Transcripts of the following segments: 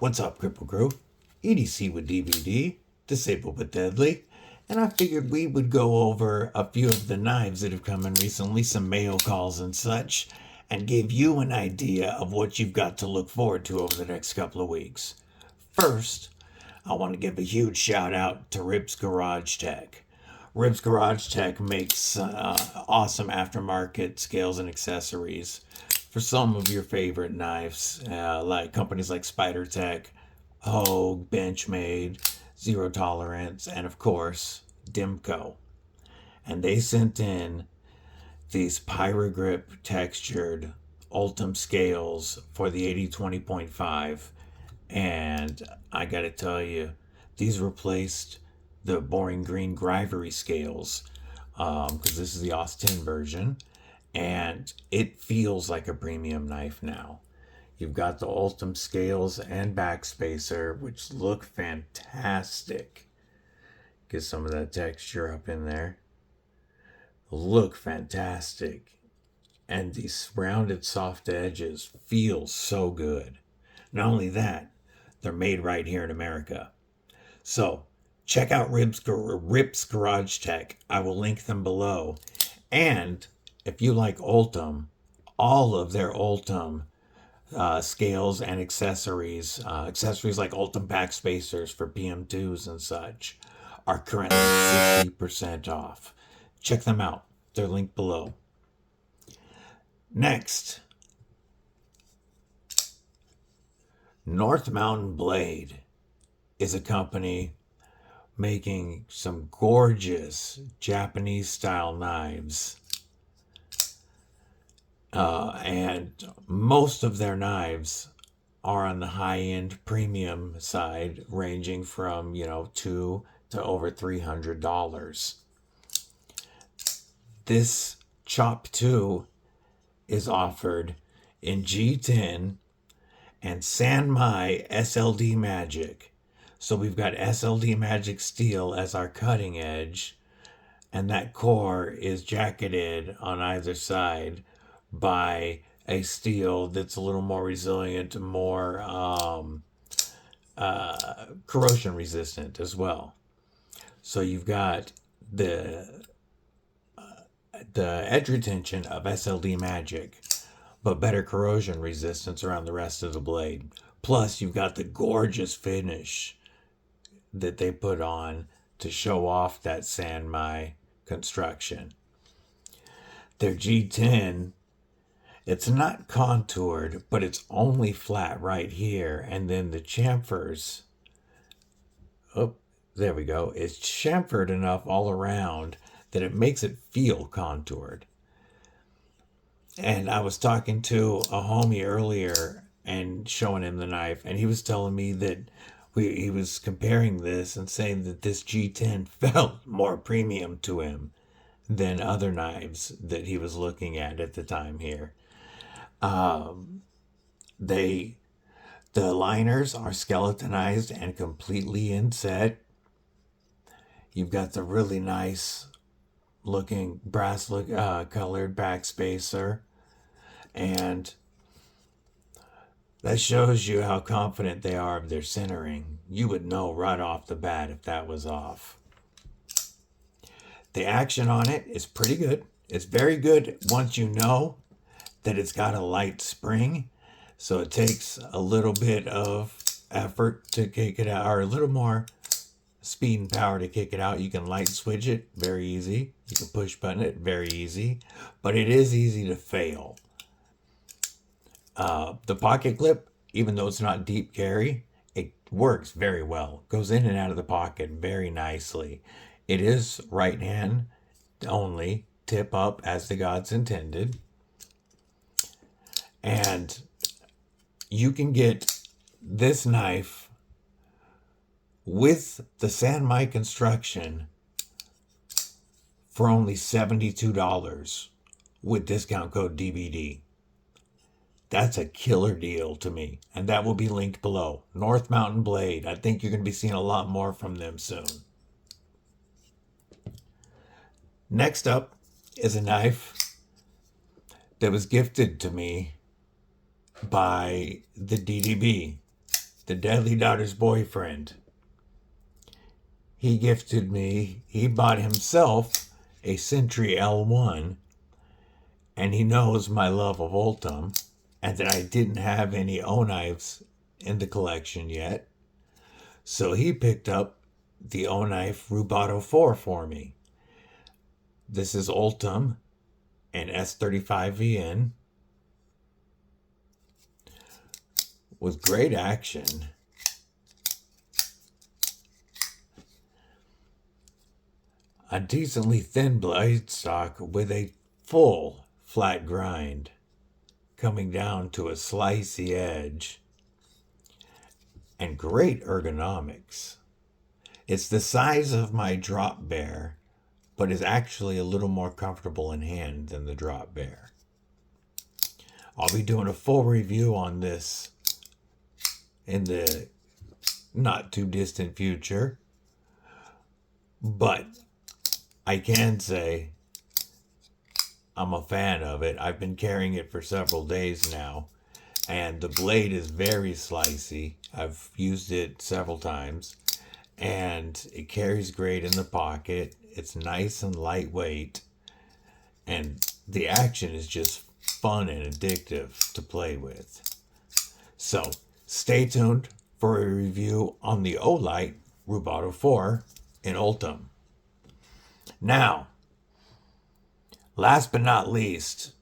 What's up, Cripple Crew? EDC with DVD, Disabled but Deadly, and I figured we would go over a few of the knives that have come in recently, some mail calls and such, and give you an idea of what you've got to look forward to over the next couple of weeks. First, I want to give a huge shout out to Ribs Garage Tech. Ribs Garage Tech makes awesome aftermarket scales and accessories for some of your favorite knives, like companies like Spider Tech, Hogue, Benchmade, Zero Tolerance, and of course, Dimco. And they sent in these Pyrogrip textured Ultem scales for the 80-20.5. And I gotta tell you, these replaced the boring green Grivery scales, because this is the Austin version, and it feels like a premium knife now. You've got the Ultem scales and backspacer, which look fantastic. Get some of that texture up in there. Look fantastic. And these rounded soft edges feel so good. Not only that, they're made right here in America. So check out Ribs Garage Tech. I will link them below. And if you like Ultem, all of their Ultem scales and accessories like Ultem backspacers for PM2s and such, are currently 60% off. Check them out. They're linked below. Next, North Mountain Blade is a company making some gorgeous Japanese style knives. And most of their knives are on the high-end premium side, ranging from, $200 to over $300. This Chop 2 is offered in G10 and San Mai SLD-Magic. So we've got SLD-Magic steel as our cutting edge, and that core is jacketed on either side by a steel that's a little more resilient and more corrosion resistant as well. So you've got the edge retention of SLD-Magic, but better corrosion resistance around the rest of the blade. Plus, you've got the gorgeous finish that they put on to show off that San Mai construction. Their G10, it's not contoured, but it's only flat right here. And then the chamfers, there we go. It's chamfered enough all around that it makes it feel contoured. And I was talking to a homie earlier and showing him the knife, and he was telling me that he was comparing this and saying that this G10 felt more premium to him than other knives that he was looking at the time here. The liners are skeletonized and completely inset. You've got the really nice looking brass colored backspacer, and that shows you how confident they are of their centering. You would know right off the bat if that was off. The action on it is pretty good. It's very good once you know that it's got a light spring, so it takes a little bit of effort to kick it out, or a little more speed and power to kick it out. You can light switch it, very easy. You can push button it, very easy. But it is easy to fail. The pocket clip, even though it's not deep carry, it works very well. Goes in and out of the pocket very nicely. It is right hand only, tip up as the gods intended. And you can get this knife with the San Mai construction for only $72 with discount code DVD. That's a killer deal to me, and that will be linked below. North Mountain Blade. I think you're going to be seeing a lot more from them soon. Next up is a knife that was gifted to me by the DDB. the Deadly Daughter's boyfriend. He bought himself a Sentry L1, and he knows my love of Ultem, and that I didn't have any O-knives in the collection yet. So he picked up the Oknife Rubato 4 for me. This is Ultem and S35VN with great action. A decently thin blade stock with a full flat grind coming down to a slicey edge, and great ergonomics. It's the size of my drop bear, but is actually a little more comfortable in hand than the drop bear. I'll be doing a full review on this in the not too distant future, but I can say I'm a fan of it. I've been carrying it for several days now, and the blade is very slicey. I've used it several times, and it carries great in the pocket. It's nice and lightweight, and the action is just fun and addictive to play with. So stay tuned for a review on the Oknife Rubato 4 in Ultem. Now, last but not least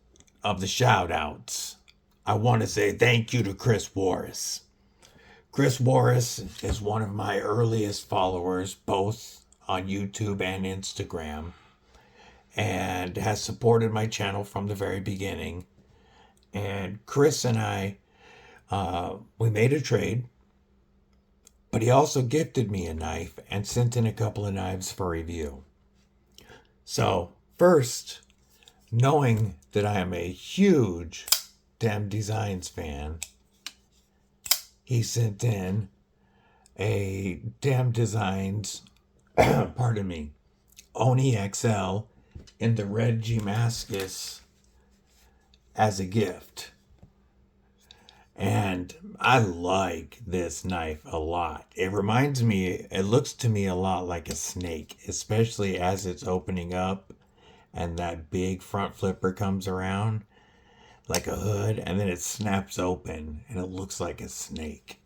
of the shout outs, I want to say thank you to Chris Warris. Chris Warris is one of my earliest followers, both on YouTube and Instagram, and has supported my channel from the very beginning. And Chris and I, we made a trade, but he also gifted me a knife and sent in a couple of knives for review. So first, knowing that I am a huge Dem Designs fan, he sent in a Dem Designs, pardon me, Oni XL in the red Damascus as a gift. And I like this knife a lot. It looks to me a lot like a snake, especially as it's opening up and that big front flipper comes around like a hood, and then it snaps open and it looks like a snake.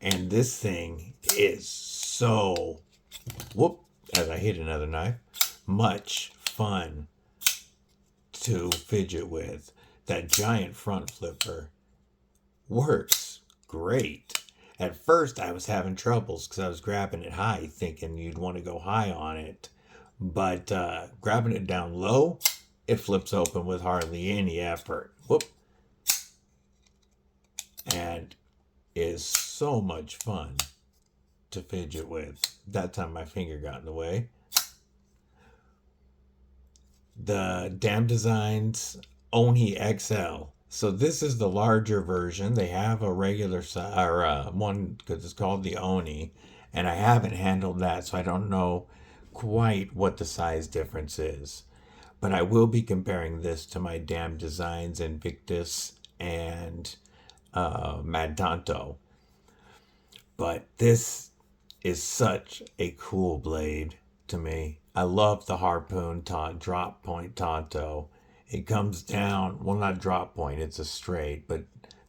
And this thing is so, as I hit another knife, much fun to fidget with. That giant front flipper works great. At first I was having troubles because I was grabbing it high, thinking you'd want to go high on it, but grabbing it down low, it flips open with hardly any effort. And is so much fun to fidget with. That time my finger got in the way. The Dem Designs Oni XL. So this is the larger version. They have a regular one because it's called the Oni, and I haven't handled that, so I don't know quite what the size difference is. But I will be comparing this to my Dem Designs Invictus and Mad Tanto. But this is such a cool blade to me. I love the harpoon drop point Tanto. It comes down, well, not drop point, it's a straight, but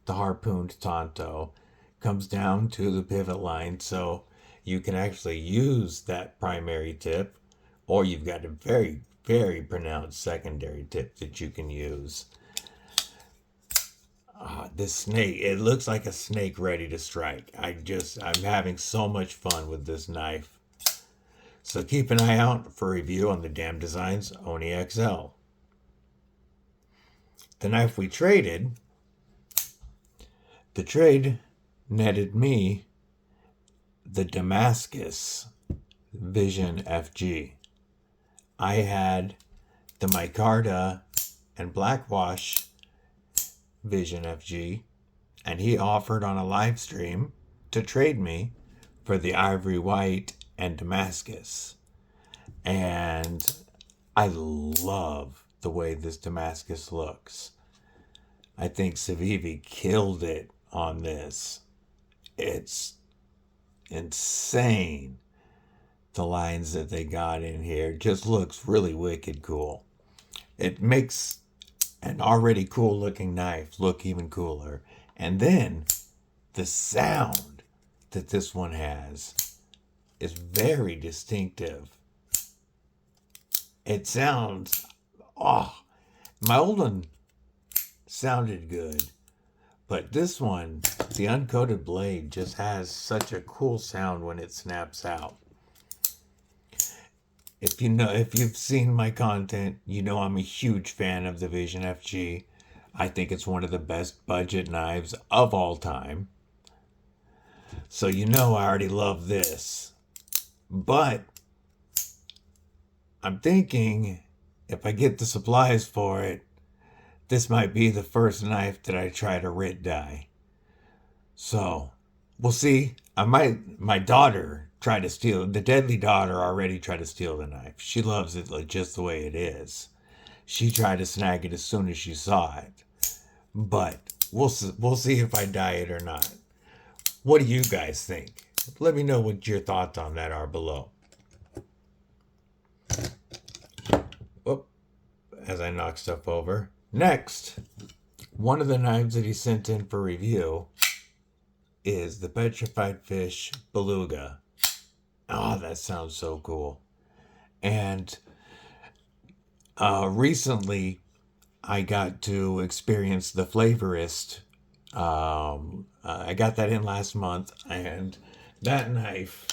the harpooned Tanto comes down to the pivot line, so you can actually use that primary tip, or you've got a very, very pronounced secondary tip that you can use. This snake, it looks like a snake ready to strike. I'm having so much fun with this knife. So keep an eye out for a review on the Dem Designs Oni XL. The knife we traded, the trade netted me the Damascus Vision FG. I had the micarta and blackwash Vision FG, and he offered on a live stream to trade me for the ivory white and Damascus. And I love the way this Damascus looks. I think Civivi killed it on this. It's insane. The lines that they got in here just looks really wicked cool. It makes an already cool looking knife look even cooler. And then the sound that this one has is very distinctive. It sounds, oh, my old one sounded good, but this one, the uncoated blade, just has such a cool sound when it snaps out. If you've seen my content, you know I'm a huge fan of the Vision FG. I think it's one of the best budget knives of all time. So you know I already love this. But I'm thinking if I get the supplies for it, this might be the first knife that I try to writ die. So we'll see. My daughter tried to steal, the deadly daughter already tried to steal the knife. She loves it like just the way it is. She tried to snag it as soon as she saw it. But we'll see if I die it or not. What do you guys think? Let me know what your thoughts on that are below. Whoop, as I knock stuff over. Next, one of the knives that he sent in for review is the Petrified Fish Beluga. Oh, that sounds so cool. And recently, I got to experience the Flavorist. I got that in last month, and that knife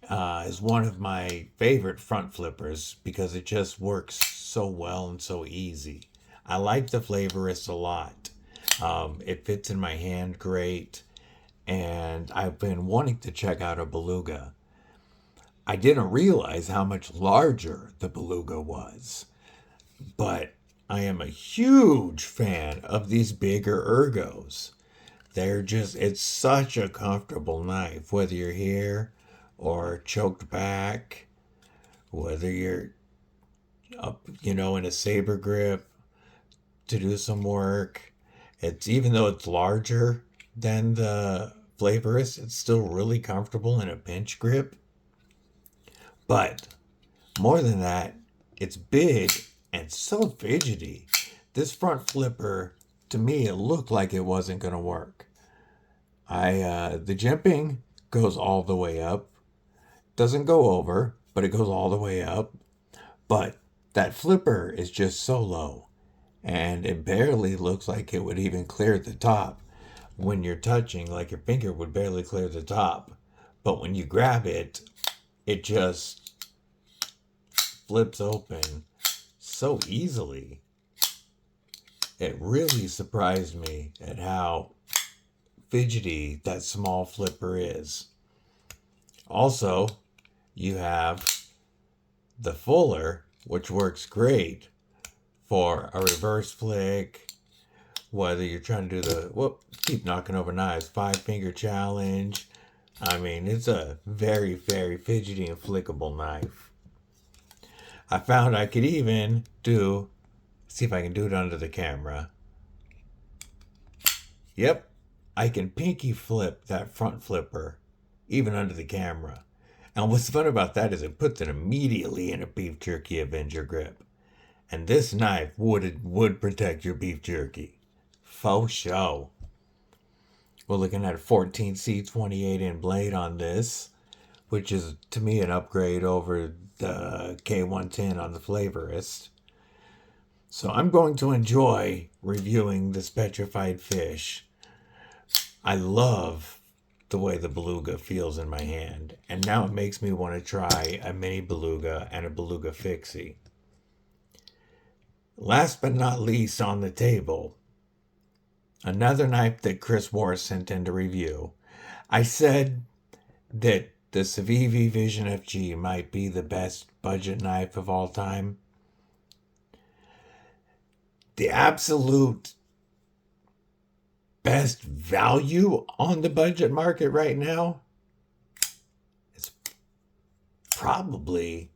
is one of my favorite front flippers because it just works so well and so easy. I like the Flavorist a lot. It fits in my hand great, and I've been wanting to check out a Beluga. I didn't realize how much larger the Beluga was, but I am a huge fan of these bigger ergos. It's such a comfortable knife, whether you're here or choked back, whether you're up, in a saber grip to do some work. Even though it's larger than the Flavorist, it's still really comfortable in a pinch grip. But more than that, it's big and so fidgety. This front flipper, to me, it looked like it wasn't going to work. The jimping goes all the way up. Doesn't go over, but it goes all the way up. But that flipper is just so low, and it barely looks like it would even clear the top. When you're touching, like your finger would barely clear the top. But when you grab it, it just flips open so easily. It really surprised me at how fidgety that small flipper is. Also, you have the Fuller, which works great for a reverse flick, whether you're trying to do keep knocking over knives, 5-finger challenge. I mean, it's a very, very fidgety and flickable knife. I found I could even see if I can do it under the camera. Yep, I can pinky flip that front flipper, even under the camera. And what's fun about that is it puts it immediately in a beef jerky Avenger grip. And this knife would protect your beef jerky. Faux show. We're looking at a 14C 28-in blade on this, which is, to me, an upgrade over the K110 on the Flavorist. So I'm going to enjoy reviewing this Petrified Fish. I love the way the Beluga feels in my hand, and now it makes me want to try a mini Beluga and a Beluga Fixie. Last but not least on the table, another knife that Chris Morris sent in to review. I said that the CGRB Vision FG might be the best budget knife of all time. The absolute best value on the budget market right now is probably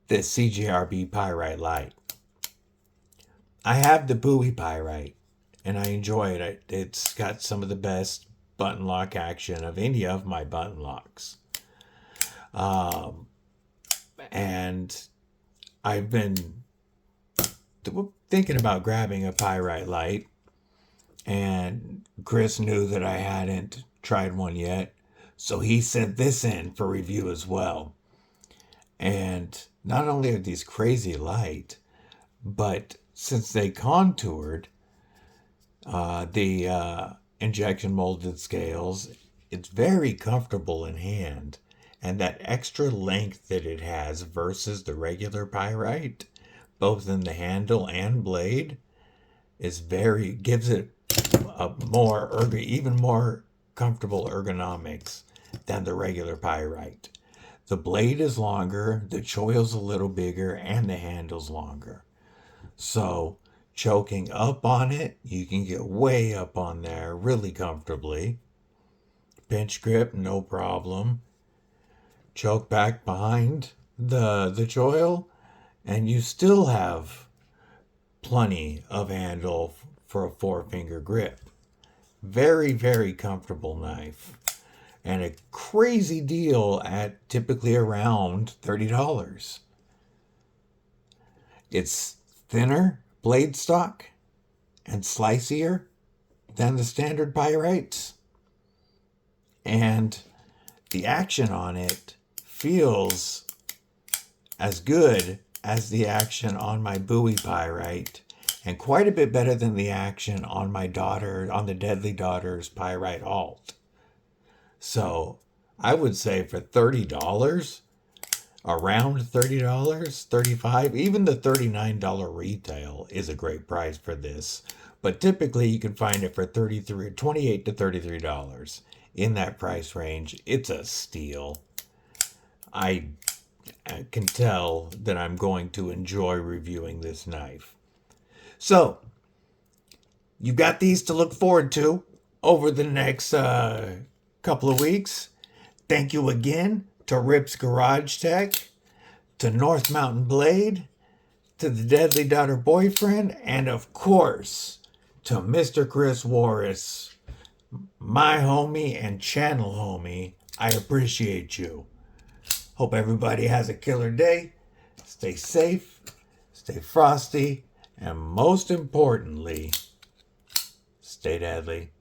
the CGRB Pyite Light. I have the Bowie Pyite, and I enjoy it. It's got some of the best button lock action of any of my button locks. And I've been thinking about grabbing a pyrite light, and Chris knew that I hadn't tried one yet, so he sent this in for review as well. And not only are these crazy light, but since they contoured the injection molded scales, it's very comfortable in hand. And that extra length that it has versus the regular pyrite, both in the handle and blade, gives it a even more comfortable ergonomics than the regular pyrite. The blade is longer, the choil's a little bigger, and the handle's longer. So choking up on it, you can get way up on there really comfortably. Pinch grip, no problem. Choke back behind the choil, and you still have plenty of handle for a 4-finger grip. Very, very comfortable knife. And a crazy deal at typically around $30. It's thinner blade stock and slicier than the standard pyrites. And the action on it feels as good as the action on my Bowie pyrite, and quite a bit better than the action on the Deadly Daughters pyrite alt. So I would say for $30, around $30, $35, even the $39 retail is a great price for this. But typically you can find it for $28 to $33. In that price range, it's a steal. I can tell that I'm going to enjoy reviewing this knife. So, you've got these to look forward to over the next couple of weeks. Thank you again to Rip's Garage Tech, to North Mountain Blade, to the Deadly Daughter Boyfriend, and of course, to Mr. Chris Warris, my homie and channel homie. I appreciate you. Hope everybody has a killer day. Stay safe, stay frosty, and most importantly, stay deadly.